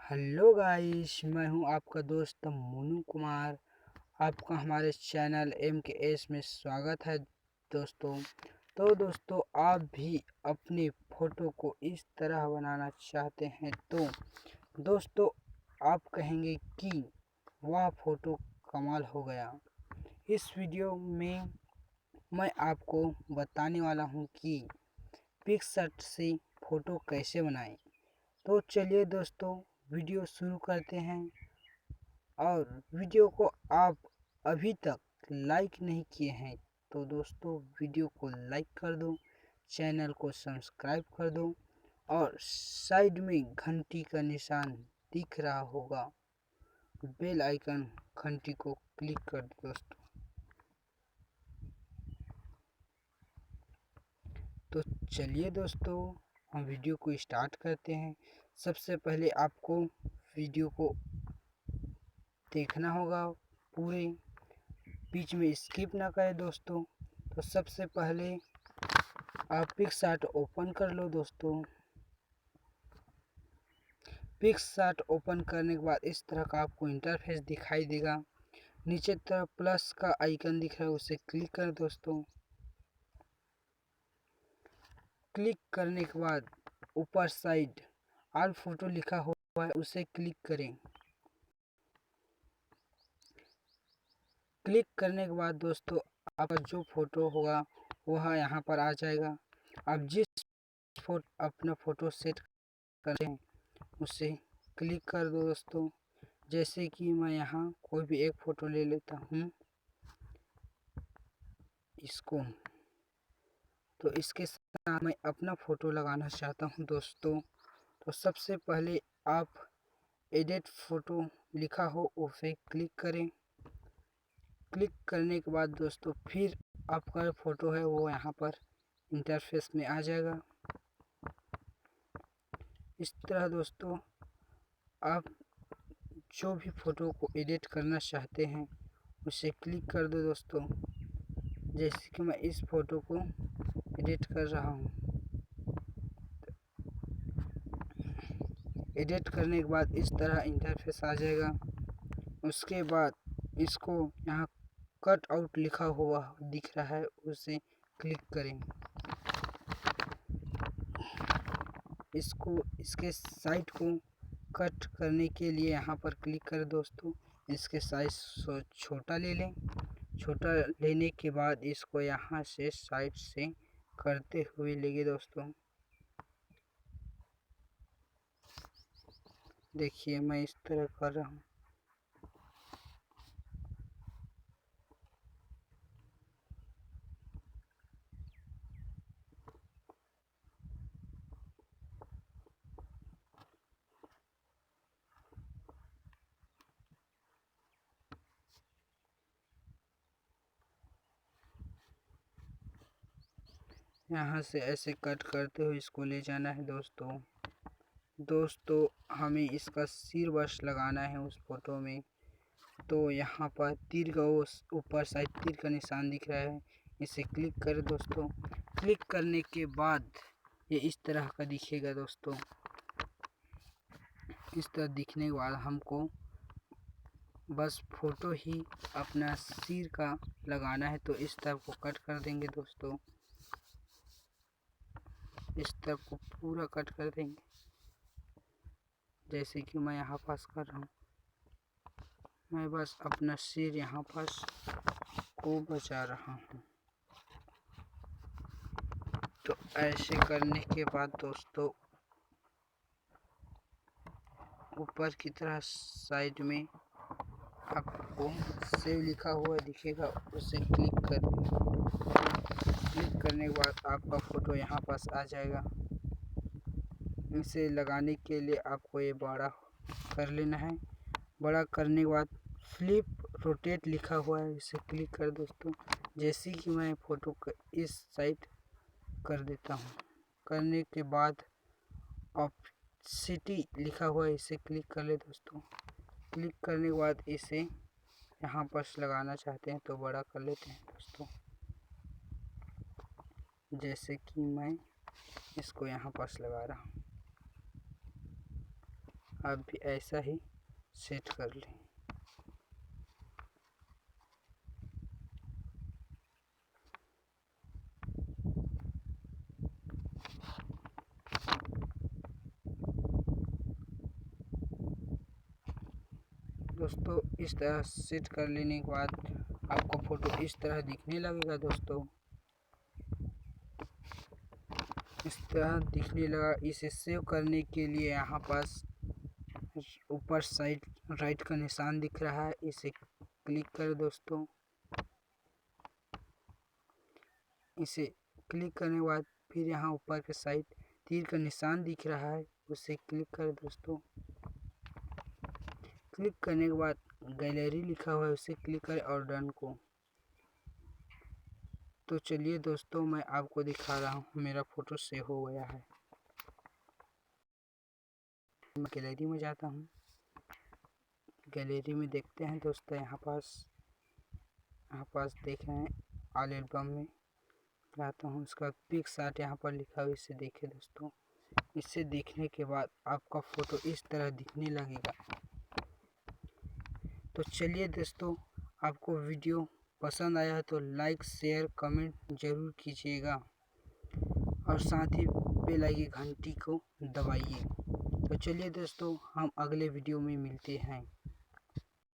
Hello guys, मैं हूं आपका दोस्त मोनू कुमार। आपका हमारे चैनल MKS में स्वागत है दोस्तों। तो दोस्तों, आप भी अपनी फ़ोटो को इस तरह बनाना चाहते हैं तो दोस्तों आप कहेंगे कि वह फ़ोटो कमाल हो गया। इस वीडियो में मैं आपको बताने वाला हूं कि पिक्सआर्ट से फ़ोटो कैसे बनाएं। तो चलिए दोस्तों, वीडियो शुरू करते हैं। और वीडियो को आप अभी तक लाइक नहीं किए हैं तो दोस्तों वीडियो को लाइक कर दो, चैनल को सब्सक्राइब कर दो और साइड में घंटी का निशान दिख रहा होगा, बेल आइकन घंटी को क्लिक कर दो दोस्तों। तो चलिए दोस्तों, हम वीडियो को स्टार्ट करते हैं। सबसे पहले आपको वीडियो को देखना होगा, पूरे बीच में स्किप ना करें दोस्तों। तो सबसे पहले आप पिक्सआर्ट ओपन कर लो दोस्तों। पिक्सआर्ट ओपन करने के बाद इस तरह का आपको इंटरफेस दिखाई देगा। नीचे तरफ प्लस का आइकन दिख रहा है, उसे क्लिक करें दोस्तों। क्लिक करने के बाद ऊपर साइड ऑल फोटो लिखा हुआ है, उसे क्लिक करें। क्लिक करने के बाद दोस्तों आपका जो फोटो होगा वह यहाँ पर आ जाएगा। आप जिस अपना फ़ोटो सेट करें उसे क्लिक कर दो दोस्तों। जैसे कि मैं यहाँ कोई भी एक फ़ोटो ले लेता हूँ, इसको। तो इसके साथ मैं अपना फ़ोटो लगाना चाहता हूँ दोस्तों। तो सबसे पहले आप एडिट फ़ोटो लिखा हो उसे क्लिक करें। क्लिक करने के बाद दोस्तों फिर आपका जो फ़ोटो है वो यहाँ पर इंटरफेस में आ जाएगा। इस तरह दोस्तों आप जो भी फ़ोटो को एडिट करना चाहते हैं उसे क्लिक कर दो दोस्तों। जैसे कि मैं इस फ़ोटो को एडिट कर रहा हूँ। एडिट करने के बाद इस तरह इंटरफेस आ जाएगा। उसके बाद इसको यहाँ कट आउट लिखा हुआ दिख रहा है, उसे क्लिक करें। इसके साइड को कट करने के लिए यहाँ पर क्लिक करें दोस्तों। इसके साइज छोटा ले लें। छोटा लेने के बाद इसको यहाँ से साइड से करते हुए लेंगे दोस्तों। देखिए मैं इस तरह कर रहा हूँ। यहाँ से ऐसे कट करते हुए इसको ले जाना है दोस्तों। हमें इसका सिर बस लगाना है उस फोटो में। तो यहाँ पर तीर का ऊपर साइड तीर का निशान दिख रहा है, इसे क्लिक करें दोस्तों। क्लिक करने के बाद ये इस तरह का दिखेगा दोस्तों। इस तरह दिखने के बाद हमको बस फोटो ही अपना सिर का लगाना है। तो इस तरफ को कट कर देंगे दोस्तों। इस तरफ को पूरा कट कर देंगे, जैसे कि मैं यहाँ पास कर रहा हूँ। मैं बस अपना सिर यहाँ पास को बचा रहा हूँ। तो ऐसे करने के बाद दोस्तों ऊपर की तरह साइड में आपको सेव लिखा हुआ दिखेगा, उसे क्लिक कर क्लिक करने के बाद आपका फ़ोटो यहाँ पास आ जाएगा। इसे लगाने के लिए आपको ये बड़ा कर लेना है। बड़ा करने के बाद फ्लिप रोटेट लिखा हुआ है, इसे क्लिक कर दोस्तों। जैसे कि मैं फ़ोटो इस साइड कर देता हूँ। करने के बाद ऑप्सिटी लिखा हुआ है, इसे क्लिक कर ले दोस्तों। क्लिक करने के बाद इसे यहाँ पर लगाना चाहते हैं तो बड़ा कर लेते हैं दोस्तों। जैसे कि मैं इसको यहाँ पर लगा रहा हूँ। आप भी ऐसा ही सेट कर लें। दोस्तों इस तरह सेट कर लेने के बाद आपका फ़ोटो इस तरह दिखने लगेगा। दोस्तों इस तरह दिखने लगा। इसे सेव करने के लिए यहाँ पास ऊपर साइड राइट का निशान दिख रहा है, इसे क्लिक करें। दोस्तों इसे क्लिक करने के बाद फिर यहाँ ऊपर के साइड तीर का निशान दिख रहा है, उसे क्लिक करें। दोस्तों क्लिक करने के बाद गैलरी लिखा हुआ है, उसे क्लिक करें और डन को। तो चलिए दोस्तों मैं आपको दिखा रहा हूँ, मेरा फ़ोटो सेव हो गया है। मैं गैलरी में जाता हूँ, गैलरी में देखते हैं दोस्तों। यहाँ पास देख रहे हैं ऑल एल्बम में जाता हूँ, उसका पिक शॉट यहाँ पर लिखा हुआ, इसे देखें दोस्तों। इसे देखने के बाद आपका फ़ोटो इस तरह दिखने लगेगा। तो चलिए दोस्तों, आपको वीडियो पसंद आया है तो लाइक शेयर कमेंट ज़रूर कीजिएगा और साथ ही बेल आइकन घंटी को दबाइए। तो चलिए दोस्तों, हम अगले वीडियो में मिलते हैं।